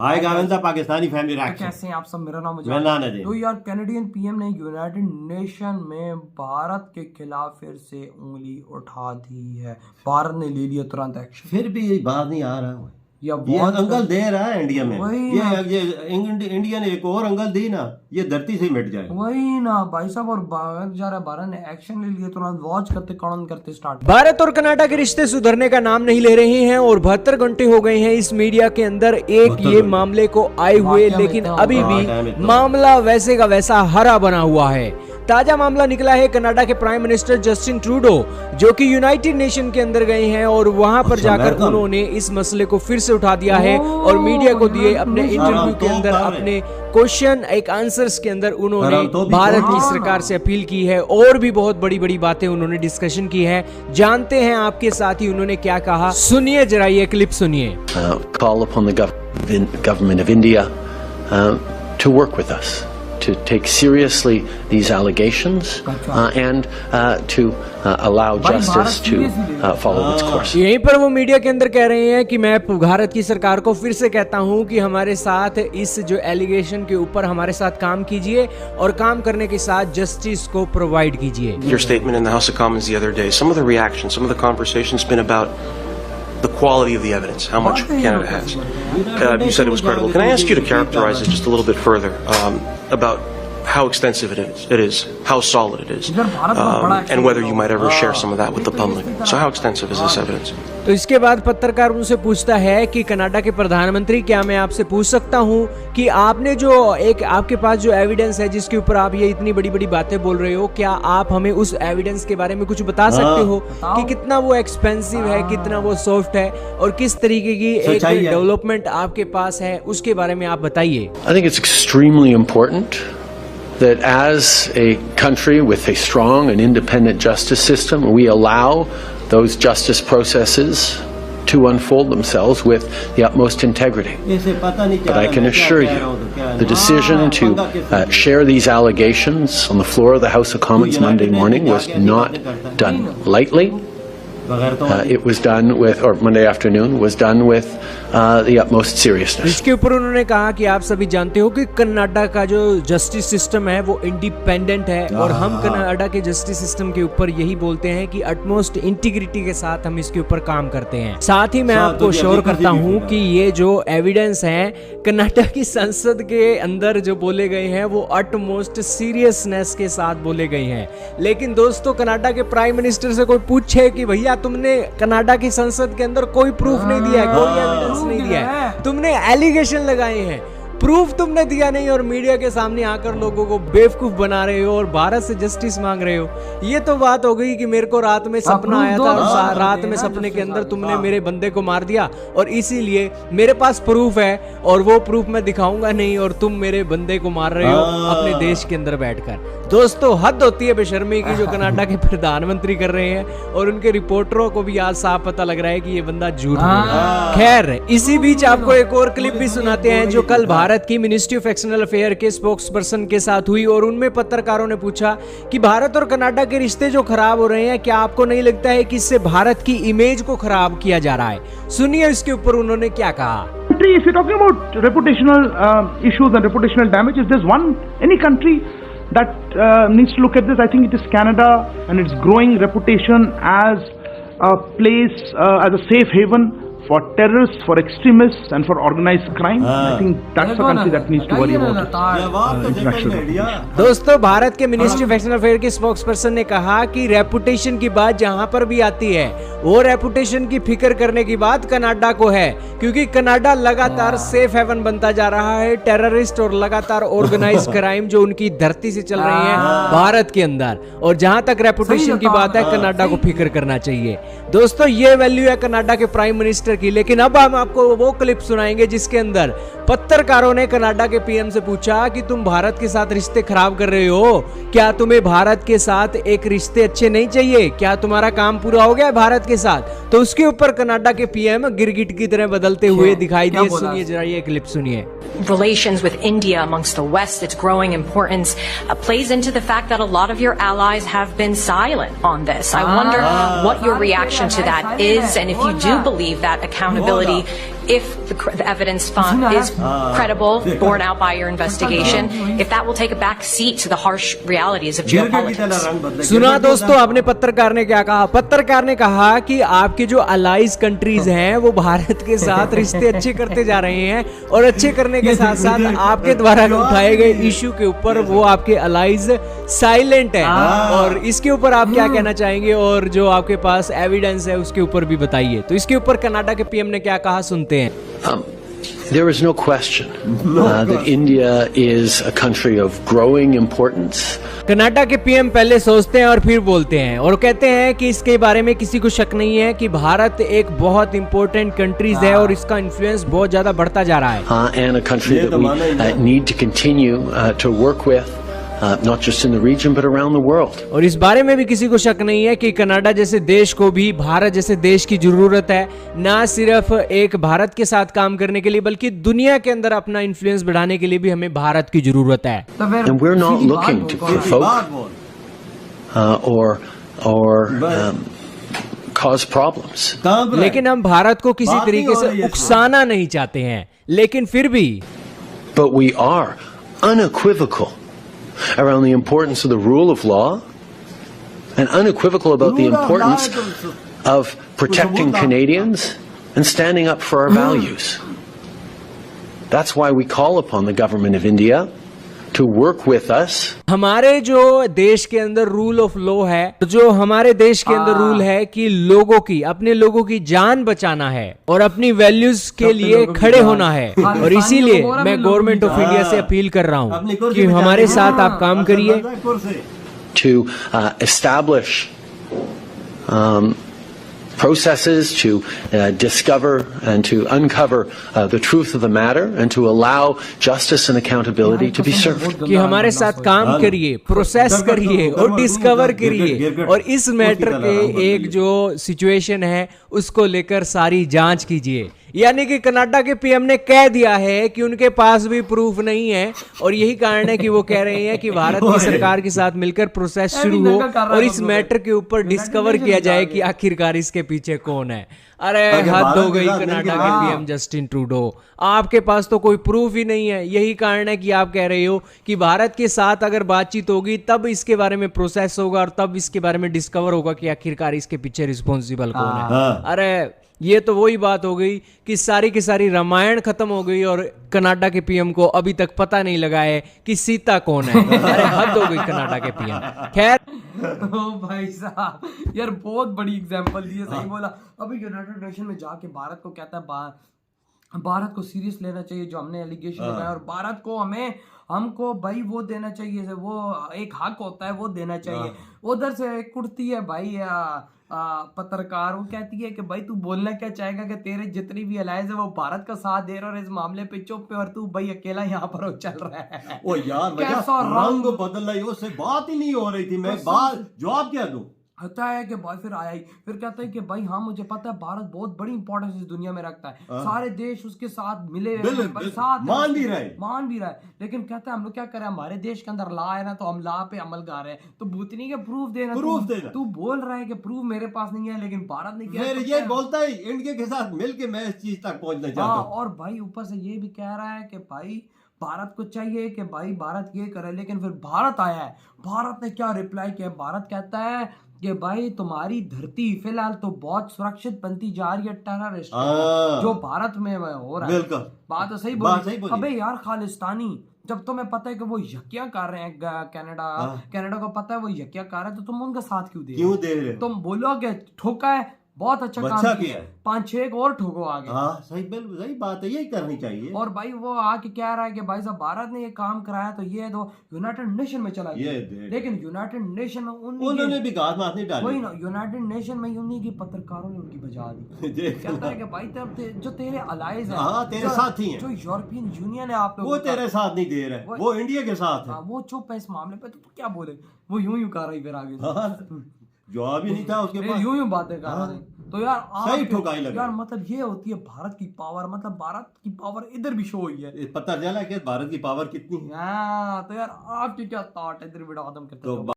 आएगा वेंदा Pakistani family reaction. कैसे हैं आप सब? मेरा नाम मुजाहिद है। तो यार कैनेडियन पीएम ने यूनाइटेड नेशन में भारत के खिलाफ फिर से उंगली उठा दी है। भारत ने ले लिया तुरंत एक्शन। फिर भी ये बात नहीं आ रहा है, या ये बहुत अंगल दे रहा है इंडिया में। वही ये इंडिया ने एक और अंगल दी ना, ये धरती से मिट जाए। वही ना भाई साहब। और भारत ने एक्शन ले लिया तुरंत। वॉच करते कौन करते स्टार्ट। भारत और कनाडा के रिश्ते सुधरने का नाम नहीं ले रहे हैं और 72 घंटे हो गए हैं इस मीडिया के अंदर एक ये मामले को आए हुए, लेकिन अभी भी मामला वैसे का वैसा हरा बना हुआ है। ताजा मामला निकला है कनाडा के प्राइम मिनिस्टर जस्टिन ट्रूडो, जो कि यूनाइटेड नेशन के अंदर गए हैं और वहां पर जाकर उन्होंने इस मसले को फिर से उठा दिया है और मीडिया को दिए अपने इंटरव्यू के अंदर, अपने क्वेश्चन एक आंसर्स के अंदर उन्होंने भारत की सरकार से अपील की है और भी बहुत बड़ी बड़ी बातें उन्होंने डिस्कशन की है। जानते हैं आपके साथ ही उन्होंने क्या कहा, सुनिए जरा ये क्लिप सुनिए। Call upon the government of India to work with us, to take seriously these allegations and to allow justice to follow its course. यहीं पर वो मीडिया के अंदर कह रहे हैं कि मैं भारत की सरकार को फिर से कहता हूं कि हमारे साथ इस जो एलिगेशन के ऊपर हमारे साथ काम कीजिए और काम करने के साथ जस्टिस को प्रोवाइड कीजिए। Your statement in the House of Commons the other day, some of the reactions, some of the conversation's been about the quality of the evidence, how much Canada has. You said it was credible. Can I ask you to characterize it just a little bit further about how extensive it is, how solid it is, and whether you might ever share some of that with the public. So how extensive is this evidence? तो इसके बाद पत्रकार उनसे पूछता है कि Canada के प्रधानमंत्री, क्या मैं आपसे पूछ सकता हूं कि आपने जो एक आपके पास जो एविडेंस है जिसके ऊपर आप ये इतनी बड़ी बड़ी बातें बोल रहे हो, क्या आप हमें उस एविडेंस के बारे में कुछ बता सकते हो कि कितना वो एक्सपेंसिव है, कितना वो सॉफ्ट है और किस तरीके की एक डेवलपमेंट आपके पास है, उसके बारे में आप बताइए। I think it's extremely important that as a country with a strong and independent justice system, we allow those justice processes to unfold themselves with the utmost integrity. But I can assure you, the decision to share these allegations on the floor of the House of Commons Monday morning was not done lightly. It was done with, or Monday afternoon was done with the utmost seriousness. इसके ऊपर उन्होंने कहा कि आप सभी जानते हो कि कनाडा का जो जस्टिस सिस्टम है वो इंडिपेंडेंट है और हम कनाडा के जस्टिस सिस्टम के ऊपर यही बोलते हैं कि अटमोस्ट इंटीग्रिटी के साथ हम इसके ऊपर काम करते हैं। साथ ही मैं आपको श्योर करता हूं कि ये जो एविडेंस है कनाडा की संसद के अंदर जो बोले गए हैं वो अटमोस्ट सीरियसनेस के साथ बोले गए हैं। लेकिन दोस्तों, कनाडा के प्राइम मिनिस्टर से कोई पूछे कि भैया तुमने कनाडा की संसद के अंदर कोई प्रूफ नहीं दिया है, कोई एविडेंस नहीं दिया है, तुमने एलिगेशन लगाए हैं, प्रूफ तुमने दिया नहीं और मीडिया के सामने आकर लोगों को बेवकूफ बना रहे हो और भारत से जस्टिस मांग रहे हो। ये तो बात हो गई कि मेरे को रात में सपना आया था और रात में सपने के अंदर तुमने मेरे बंदे को मार दिया और इसीलिए मेरे पास प्रूफ है और वो प्रूफ मैं दिखाऊंगा नहीं और तुम मेरे बंदे को मार रहे हो अपने देश के अंदर बैठकर। दोस्तों, हद होती है बेशर्मी की जो कनाडा के प्रधानमंत्री कर रहे हैं और उनके रिपोर्टरों को भी आज साफ पता लग रहा है कि ये बंदा झूठ बोल रहा है। खैर, इसी बीच आपको एक और क्लिप भी सुनाते हैं जो कल भारत की मिनिस्ट्री ऑफ एक्सटर्नल अफेयर के स्पोक्सपर्सन के साथ हुई और उनमें पत्रकारों ने पूछा कि भारत और कनाडा के रिश्ते जो खराब हो रहे हैं, क्या आपको नहीं लगता है कि इससे भारत की इमेज को खराब किया जा रहा है? सुनिए इसके ऊपर उन्होंने क्या कहा। If you're talking about reputational issues and reputational damages, there's any country that needs to look at this. I think it is Canada and its growing reputation as a place, as a safe haven for terrorists, for extremists and for organized crime. I think that's a country that needs to worry about international reputation. दोस्तों, भारत के ministry of external affair के spokesperson ने कहा कि reputation की बात जहां पर भी आती है वो रेपुटेशन की फिक्र करने की बात कनाडा को है, क्योंकि कनाडा लगातार सेफ हेवन बनता जा रहा है। टेररिस्ट और लगातार ऑर्गेनाइज क्राइम जो उनकी धरती से चल रही है भारत के अंदर, और जहां तक रेपुटेशन की बात है कनाडा को फिक्र करना चाहिए। दोस्तों, ये वैल्यू है कनाडा के प्राइम मिनिस्टर की। लेकिन अब हम आपको वो क्लिप सुनाएंगे जिसके अंदर पत्रकारों ने कनाडा के पीएम से पूछा कि तुम भारत के साथ रिश्ते खराब कर रहे हो, क्या तुम्हें भारत के साथ एक रिश्ते अच्छे नहीं चाहिए, क्या तुम्हारा काम पूरा हो गया भारत के साथ? तो उसके ऊपर कनाडा के पीएम गिरगिट की तरह बदलते हुए दिखाई दिए। सुनिए जरा ये क्लिप सुनिए। Relations with India amongst the West, its growing importance plays into the fact that a lot of your allies have been silent on this. I wonder what your reaction to that is, and if you do believe that accountability if the evidence is credible, borne out by your investigation, if that will take a back seat to the harsh realities of गिरगिट की तरह geopolitics. रंग बदले सुना दोस्तों आपने पत्रकार ने क्या कहा। पत्रकार ने कहा कि आपके जो अलाइज कंट्रीज हैं वो भारत के साथ रिश्ते अच्छे करते जा रहे हैं और अच्छे करने के साथ साथ आपके द्वारा उठाए गए इश्यू के ऊपर वो आपके अलाइज साइलेंट है। और इसके ऊपर आप क्या कहना चाहेंगे और जो आपके पास एविडेंस है उसके ऊपर भी बताइए। तो इसके ऊपर कनाडा के पीएम ने क्या कहा, सुनते हैं। There is no question that India is a country of growing importance. Canada के पीएम पहले सोचते हैं और फिर बोलते हैं और कहते हैं कि इसके बारे में किसी को शक नहीं है कि भारत एक बहुत इंपॉर्टेंट कंट्रीज है और इसका इन्फ्लुएंस बहुत ज्यादा बढ़ता जा रहा है। And a country that we need to continue to work with, not just in the region but around the world. और इस बारे में भी किसी को शक नहीं है कि कनाडा जैसे देश को भी भारत जैसे देश की जरूरत है, ना सिर्फ एक भारत के साथ काम करने के लिए बल्कि दुनिया के अंदर अपना इन्फ्लुएंस बढ़ाने के लिए भी हमें भारत की जरूरत है। And we're not looking to provoke or cause problems. लेकिन हम भारत को किसी तरीके से उकसाना नहीं चाहते हैं, लेकिन फिर भी But we are unequivocal around the importance of the rule of law and unequivocal about the importance of protecting Canadians and standing up for our values. That's why we call upon the government of India to work with us. हमारे जो देश के अंदर rule of law है, जो हमारे देश के अंदर रूल है कि लोगों की, अपने लोगों की जान बचाना है और अपनी वैल्यूज के लिए खड़े होना है। और इसीलिए मैं गवर्नमेंट ऑफ इंडिया से अपील कर रहा हूँ कि हमारे साथ आप काम करिए। To establish processes to discover and to uncover the truth of the matter and to allow justice and accountability to be served. कि हमारे साथ काम करिए, प्रोसेस करिए और डिस्कवर करिए और इस मैटर के एक जो सिचुएशन है उसको लेकर सारी जांच कीजिए। यानी कि कनाडा के पीएम ने कह दिया है कि उनके पास भी प्रूफ नहीं है और यही कारण है कि वो कह रहे हैं कि भारत की सरकार के साथ मिलकर प्रोसेस शुरू हो और इस मैटर के ऊपर डिस्कवर किया जाए कि आखिरकार इसके पीछे कौन है। अरे हद हो गई कनाडा के पीएम जस्टिन ट्रूडो, आपके पास तो कोई प्रूफ ही नहीं है। यही कारण है कि आप कह रहे हो कि भारत के साथ अगर बातचीत होगी तब इसके बारे में प्रोसेस होगा और तब इसके बारे में डिस्कवर होगा कि आखिरकार इसके पीछे रिस्पॉन्सिबल कौन है। अरे ये तो वही बात हो गई कि सारी की सारी रामायण खत्म हो गई और कनाडा के पीएम को अभी तक पता नहीं लगा है कि सीता कौन है। अरे हद हो गई कनाडा के पीएम। खैर ओ भाई साहब यार बहुत बड़ी एग्जांपल दी है, सही बोला। अभी यूनाइटेड नेशन में जाके भारत को कहता है भारत को सीरियस लेना चाहिए जो हमने एलिगेशन लगाया और भारत को हमको भाई वो देना चाहिए, वो एक हक होता है वो देना चाहिए। उधर से एक कुर्ती है भाई पत्रकार, वो कहती है कि भाई तू बोलना क्या चाहेगा कि तेरे जितनी भी अलायंस है वो भारत का साथ दे रहा है और इस मामले पे चुप है और तू भाई अकेला यहाँ पर चल रहा है। ओ यार कैसा रंग बदल रही, उससे बात ही नहीं हो रही थी, मैं बात जवाब क्या दूं। होता है कि भाई फिर आया ही फिर कहता है कि भाई हाँ मुझे पता है भारत बहुत बड़ी इंपॉर्टेंस इस दुनिया में रखता है, सारे देश उसके साथ मिले साथ मान भी रहा है, लेकिन कहता है हम लोग क्या करें, हमारे देश के अंदर ला है ना तो हम ला पे अमल कर रहे हैं। तो भूतनी के प्रूफ देना तू बोल रहा है कि प्रूफ मेरे पास नहीं है, लेकिन भारत ने किया ये बोलता है इंडिया के साथ मिलके मैं इस चीज तक पहुंचना चाहता हूं। और भाई ऊपर से ये भी कह रहा है कि भाई भारत को चाहिए कि भाई भारत ये करे, लेकिन फिर भारत आया है, भारत ने क्या रिप्लाई किया। भारत कहता है कि भाई तुम्हारी धरती फिलहाल तो बहुत सुरक्षित बनती जा रही है टेररिस्ट जो भारत में हो रहा है। बात तो सही बोली। अबे यार खालिस्तानी, जब तुम्हें पता है कि वो यकिया कर रहे हैं कनाडा को पता है वो यकिया कर रहे हैं, तो तुम उनका साथ क्यों दे रहे? तुम बोलोगे ठोका है, बहुत अच्छा काम किया, 5-6 और ठोको आगे। हाँ सही बात है, यही करनी चाहिए। और भाई वो आके कह रहा है कि भाई साहब भारत ने ये काम कराया तो ये तो यूनाइटेड नेशन में चला गया, लेकिन यूनाइटेड नेशन में उन्होंने भी गाज मार नहीं डाली। वही ना, यूनाइटेड नेशन में उन्हीं की पत्रकारों ने उनकी बजा दी। कहता है कि भाई तब जो तेरे अलाइज है, तेरे साथी हैं, जो यूरोपियन यूनियन है, आप लोग वो तेरे साथ नहीं दे रहे, वो इंडिया के साथ है। वो चुप है इस मामले पे, तो क्या बोले, वो यूं कर रही फिर आगे जवाब ही नहीं था उसके पास, यूं बातें कर रहे थे। तो यार सही ठोकाई लगी यार, मतलब ये होती है भारत की पावर, मतलब भारत की पावर इधर भी शो हुई है, पता चला कि भारत की पावर कितनी है। तो यार आपकी क्या थॉट है, इधर वीडियो खत्म करते हैं।